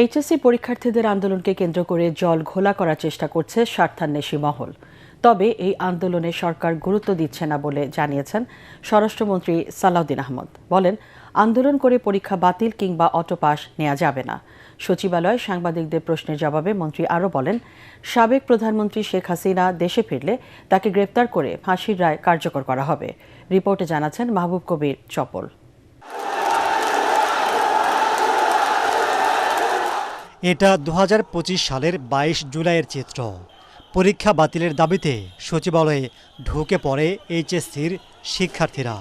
HSC পরীক্ষার্থীদের আন্দোলনকে কেন্দ্র করে জল ঘোলা করার চেষ্টা করছে স্বার্থান্বেষী মহল। তবে এই আন্দোলনে সরকার গুরুত্ব দিচ্ছে না বলে জানিয়েছেন স্বরাষ্ট্রমন্ত্রী সালাউদ্দিন আহমদ। বলেন, আন্দোলন করে পরীক্ষা বাতিল কিংবা অটোপাস নেওয়া যাবে না। সচিবালয়ে সাংবাদিকদের প্রশ্নের জবাবে মন্ত্রী আরও বলেন, সাবেক প্রধানমন্ত্রী শেখ হাসিনা দেশে ফিরলে তাকে গ্রেপ্তার করে ফাঁসির রায় কার্যকর করা হবে। রিপোর্টে জানাচ্ছেন মাহবুব কবির চপল। এটা 2025 সালের 22 জুলাইয়ের চিত্র। পরীক্ষা বাতিলের দাবিতে সচিবালয়ে ঢুকে পড়ে এইচএসসির শিক্ষার্থীরা।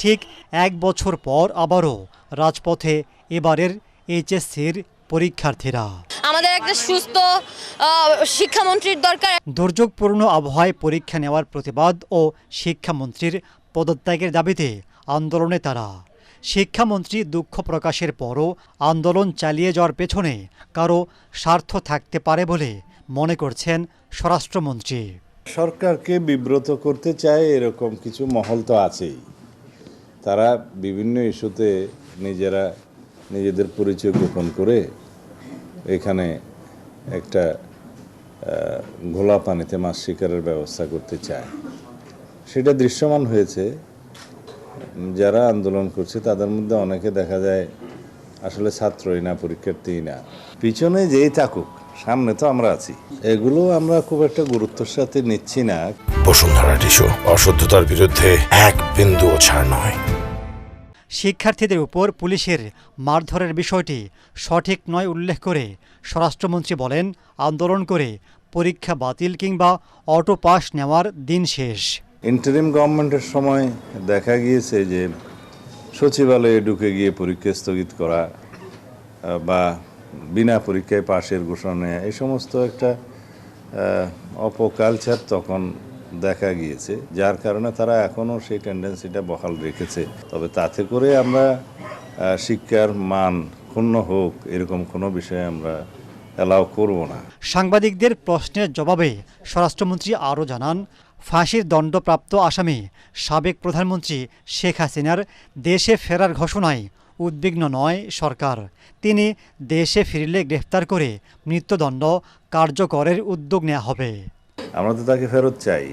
ঠিক এক বছর পর আবারও রাজপথে এবারের এইচএসসির পরীক্ষার্থীরা। আমাদের একটা সুস্থ শিক্ষামন্ত্রীর দরকার। দুর্যোগপূর্ণ আবহাওয়ায় পরীক্ষা নেওয়ার প্রতিবাদ ও শিক্ষামন্ত্রীর পদত্যাগের দাবিতে আন্দোলনে তারা। শিক্ষামন্ত্রী দুঃখ প্রকাশের পরও আন্দোলন চালিয়ে যাওয়ার পেছনে কারো স্বার্থ থাকতে পারে বলে মনে করছেন স্বরাষ্ট্রমন্ত্রী। সরকারকে বিব্রত করতে চায় এরকম কিছু মহল তো আছেই। তারা বিভিন্ন ইস্যুতে নিজেদের পরিচয় গোপন করে এখানে একটা ঘোলা পানিতে মাছ শিকারের ব্যবস্থা করতে চায়। সেটা দৃশ্যমান হয়েছে। যারা আন্দোলন করছে তাদের মধ্যে অনেকে দেখা যায় আসলে ছাত্রই না, পরীক্ষার্থীই না। পিছনে যেই থাকুক, সামনে তো আমরা আছি। এগুলো আমরা খুব একটা গুরুত্বের সাথে নিচ্ছি না। বসুন্ধরা টিস্যু, অশুদ্ধতার বিরুদ্ধে এক বিন্দুও ছাড় নয়। শিক্ষার্থীদের উপর পুলিশের মারধরের বিষয়টি সঠিক নয় উল্লেখ করে স্বরাষ্ট্রমন্ত্রী বলেন, আন্দোলন করে পরীক্ষা বাতিল কিংবা অটো পাস নেওয়ার দিন শেষ। ইন্টারিম গভর্নমেন্টের সময় দেখা গিয়েছে যে সচিবালয়ে ঢুকে গিয়ে পরীক্ষা স্থগিত করা বা বিনা পরীক্ষায় পাশের ঘোষণা নেওয়া, এই সমস্ত একটা অপকালচার তখন দেখা গিয়েছে, যার কারণে তারা এখনও সেই টেন্ডেন্সিটা বহাল রেখেছে। তবে তাতে করে আমরা শিক্ষার মান ক্ষুণ্ণ হোক এরকম কোনো বিষয়ে আমরা অ্যালাউ করব না। সাংবাদিকদের প্রশ্নের জবাবে স্বরাষ্ট্রমন্ত্রী আরও জানান, ফাঁসির দণ্ডপ্রাপ্ত আসামি সাবেক প্রধানমন্ত্রী শেখ হাসিনার দেশে ফেরার ঘোষণায় উদ্বিগ্ন নয় সরকার। তিনি দেশে ফিরলে গ্রেফতার করে মৃত্যুদণ্ড কার্যকরের উদ্যোগ নেওয়া হবে। আমরা তো তাকে ফেরত চাই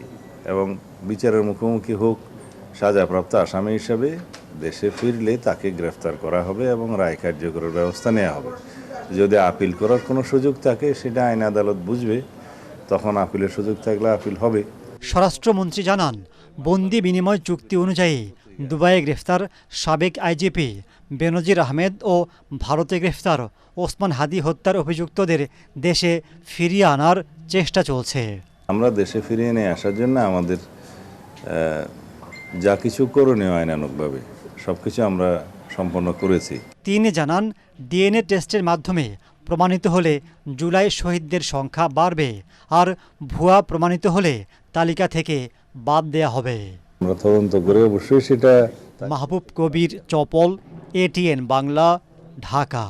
এবং বিচারের মুখোমুখি হোক। সাজাপ্রাপ্ত আসামি হিসেবে দেশে ফিরলে তাকে গ্রেফতার করা হবে এবং রায় কার্যকরের ব্যবস্থা নেওয়া হবে। যদি আপিল করার কোনো সুযোগ থাকে সেটা আইন আদালত বুঝবে, তখন আপিলের সুযোগ থাকলে আপিল হবে। স্বরাষ্ট্রমন্ত্রী জানান, বন্দি বিনিময় চুক্তি অনুযায়ী দুবাইয়ে গ্রেফতার সাবেক আইজিপি বেনজির আহমেদ ও ভারতে গ্রেফতার ওসমান হাদি হত্যার অভিযুক্তদের দেশে ফিরিয়ে আনার চেষ্টা চলছে। আমরা দেশে ফিরিয়ে নিয়ে আসার জন্য আমাদের যা কিছু করণীয় আইনানুগভাবে সব কিছু আমরা সম্পন্ন করেছি। তিনি জানান, ডিএনএ টেস্টের মাধ্যমে প্রমাণিত হলে জুলাই শহীদদের সংখ্যা বাড়বে, আর ভুয়া প্রমাণিত হলে তালিকা থেকে বাদ দেয়া হবে। আমরা তদন্ত করে অবশ্যই সেটা। মাহবুব কবির চপল, এটিএন বাংলা, ঢাকা।